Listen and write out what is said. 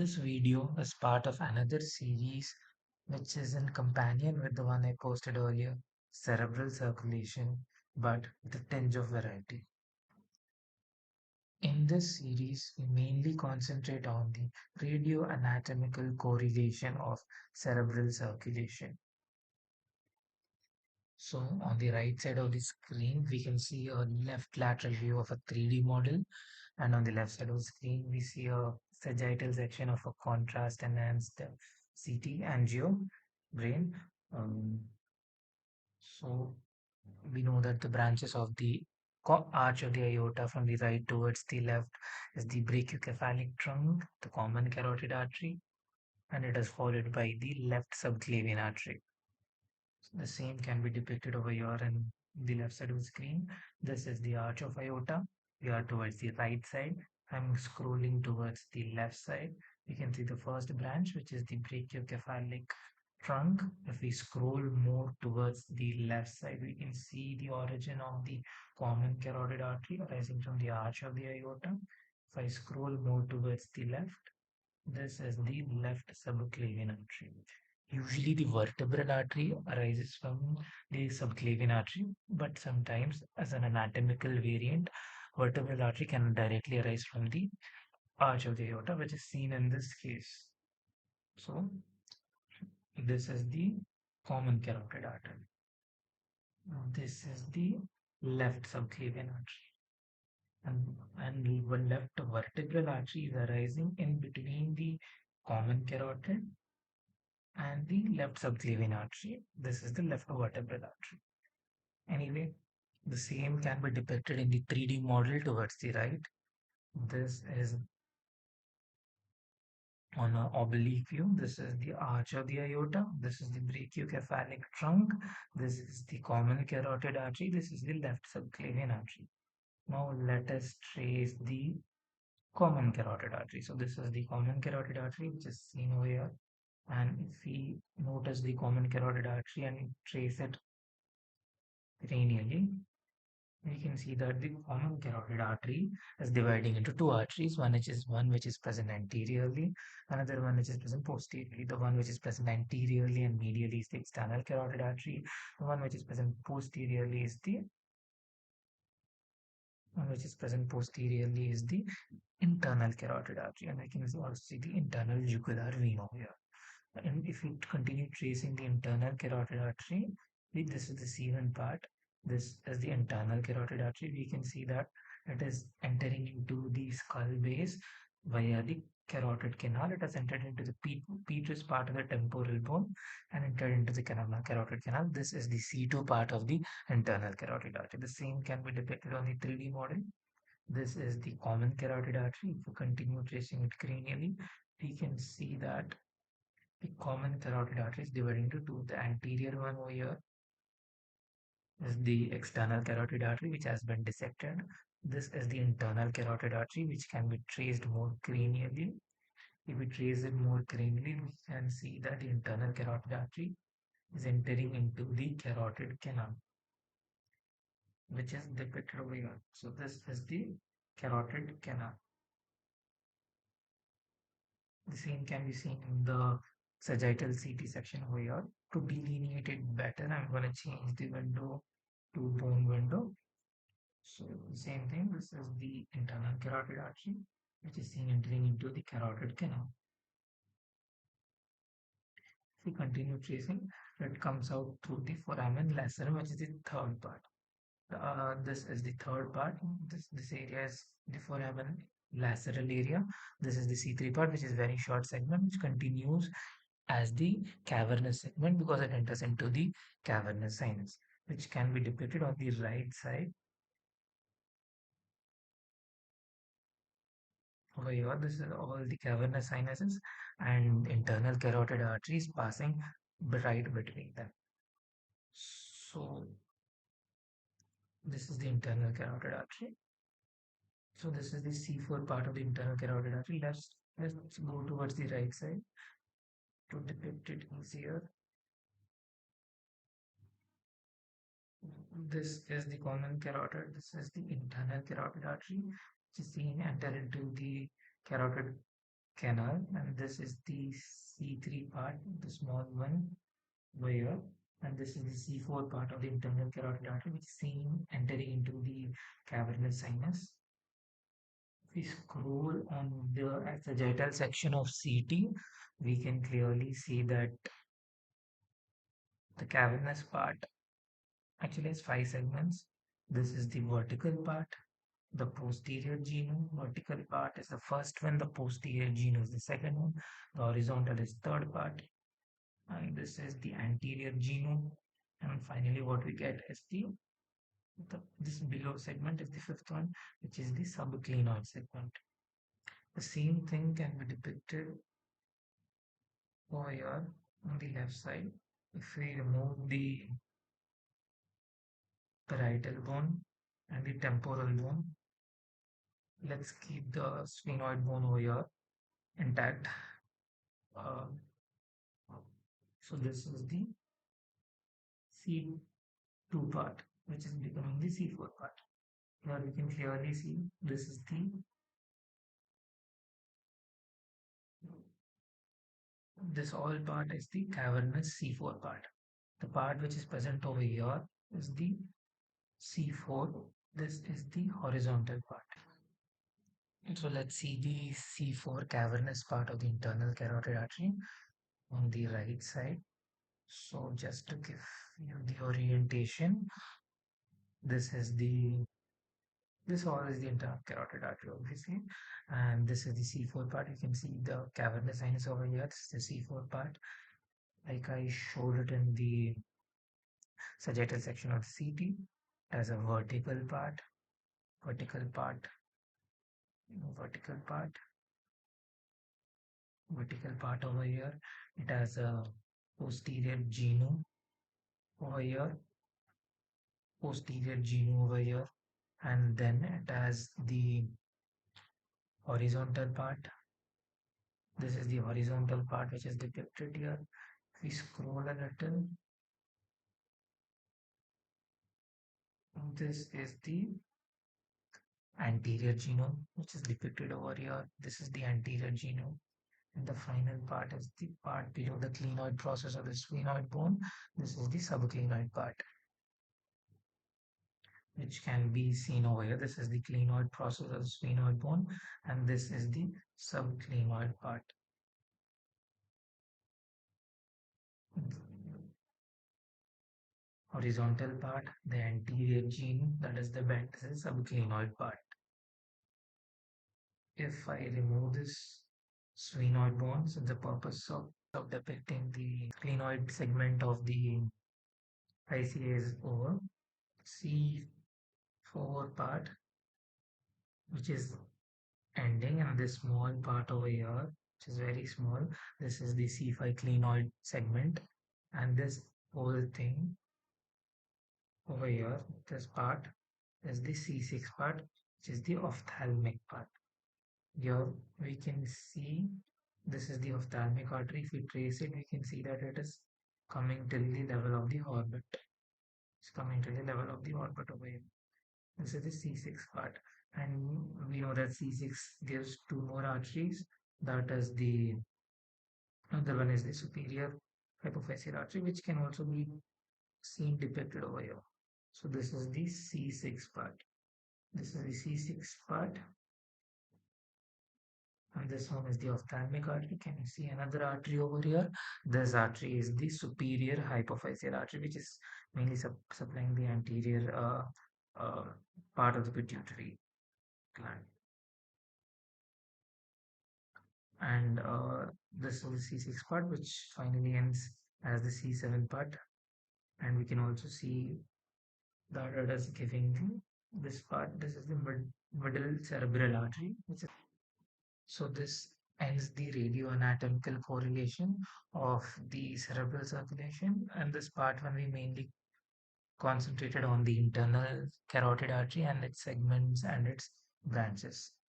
This video is part of another series which is in companion with the one I posted earlier, cerebral circulation, but with a tinge of variety. In this series, we mainly concentrate on the radioanatomical correlation of cerebral circulation. So on the right side of the screen, we can see a left lateral view of a 3D model. And on the left side of the screen, we see a sagittal section of a contrast enhanced CT angio brain. Um, so we know that the branches of the arch of the aorta from the right towards the left is the brachiocephalic trunk, the common carotid artery, and it is followed by the left subclavian artery. The same can be depicted over here in the left side of the screen. This is the arch of aorta. We are towards the right side. I'm scrolling towards the left side. We can see the first branch, which is the brachiocephalic trunk. If we scroll more towards the left side, we can see the origin of the common carotid artery arising from the arch of the aorta. If I scroll more towards the left, this is the left subclavian artery. Usually the vertebral artery arises from the subclavian artery, but sometimes as an anatomical variant, vertebral artery can directly arise from the arch of the aorta, which is seen in this case. So this is the common carotid artery. Now this is the left subclavian artery. And left vertebral artery is arising in between the common carotid and the left subclavian artery. This is the left vertebral artery. Anyway, the same can be depicted in the 3D model towards the right. This is on an oblique view. This is the arch of the aorta. This is the brachiocephalic trunk. This is the common carotid artery. This is the left subclavian artery. Now let us trace the common carotid artery. So this is the common carotid artery, which is seen over here. And if we notice the common carotid artery and trace it cranially, we can see that the common carotid artery is dividing into two arteries, one which is present anteriorly, another one which is present posteriorly. The one which is present anteriorly and medially is the external carotid artery. The one which is present posteriorly is the internal carotid artery, and we can also see the internal jugular vein over here. And if we continue tracing the internal carotid artery, this is the C1 part. This is the internal carotid artery. We can see that it is entering into the skull base via the carotid canal. It has entered into the petrous part of the temporal bone and entered into the carotid canal. This is the C2 part of the internal carotid artery. The same can be depicted on the 3D model. This is the common carotid artery. If we continue tracing it cranially, we can see that the common carotid artery is divided into two. The anterior one over here is the external carotid artery, which has been dissected. This is the internal carotid artery, which can be traced more cranially. If we trace it more cranially, we can see that the internal carotid artery is entering into the carotid canal, which is depicted over here. So this is the carotid canal. The same can be seen in the sagittal CT section over here. To delineate it better, I'm going to change the window to bone window. So the same thing, this is the internal carotid artery, which is seen entering into the carotid canal. If we continue tracing, it comes out through the foramen lacerum, which is the third part. This is the third part. This area is the foramen laceral area. This is the C3 part, which is very short segment, which continues as the cavernous segment because it enters into the cavernous sinus, which can be depicted on the right side. Over here, this is all the cavernous sinuses and internal carotid arteries passing right between them. So this is the internal carotid artery. So this is the C4 part of the internal carotid artery. Let's go towards the right side to depict it easier. This is the common carotid. This is the internal carotid artery, which is seen enter into the carotid canal, and this is the C3 part, the small one over here, and this is the C4 part of the internal carotid artery, which is seen entering into the cavernous sinus. If we scroll on the sagittal section of CT, we can clearly see that the cavernous part actually has five segments. This is the vertical part, the posterior genu. Vertical part is the first one, the posterior genu is the second one, the horizontal is third part, and this is the anterior genu. And finally, what we get is this below segment is the fifth one, which is the subclinoid segment. The same thing can be depicted over here on the left side. If we remove the parietal bone and the temporal bone, let's keep the sphenoid bone over here intact. Uh, so this is the C2 part, which is becoming the C4 part. Here we can clearly see this is this all part is the cavernous C4 part. The part which is present over here is the C4. This is the horizontal part. So let's see the C4 cavernous part of the internal carotid artery on the right side. So just to give you the orientation, this is this all is the internal carotid artery obviously, and this is the C4 part. You can see the cavernous sinus over here. This is the C4 part, like I showed it in the sagittal section of CT as a vertical part, vertical part, vertical part over here. It has a posterior genu over here, posterior genu over here, and then it has the horizontal part. This is the horizontal part which is depicted here. If we scroll a little, this is the anterior genu which is depicted over here. This is the anterior genu. And the final part is the part below the clinoid process of the sphenoid bone. This is the subclinoid part, which can be seen over here. This is the clinoid process of the sphenoid bone, and this is the subclinoid part. Horizontal part, the anterior genu, that is the bent, this is subclinoid part. If I remove this sphenoid bone, so the purpose of depicting the clinoid segment of the ICA is over. C4 part, which is ending, and this small part over here, which is very small, this is the C5 clinoid segment, and this whole thing over here, this part is the C6 part, which is the ophthalmic part. Here we can see this is the ophthalmic artery. If we trace it, we can see that it is coming till the level of the orbit. It's coming to the level of the orbit over here. This is the C6 part. And we know that C6 gives two more arteries. That is the other one is the superior hypophyseal artery, which can also be seen depicted over here. So this is the C6 part. This is the C6 part. And this one is the ophthalmic artery. Can you see another artery over here? This artery is the superior hypophyseal artery, which is mainly supplying the anterior part of the pituitary gland. And this is the C6 part, which finally ends as the C7 part. And we can also see that it is giving this part. This is the middle cerebral artery, which is so this ends the radioanatomical correlation of the cerebral circulation, and this part when we mainly concentrated on the internal carotid artery and its segments and its branches.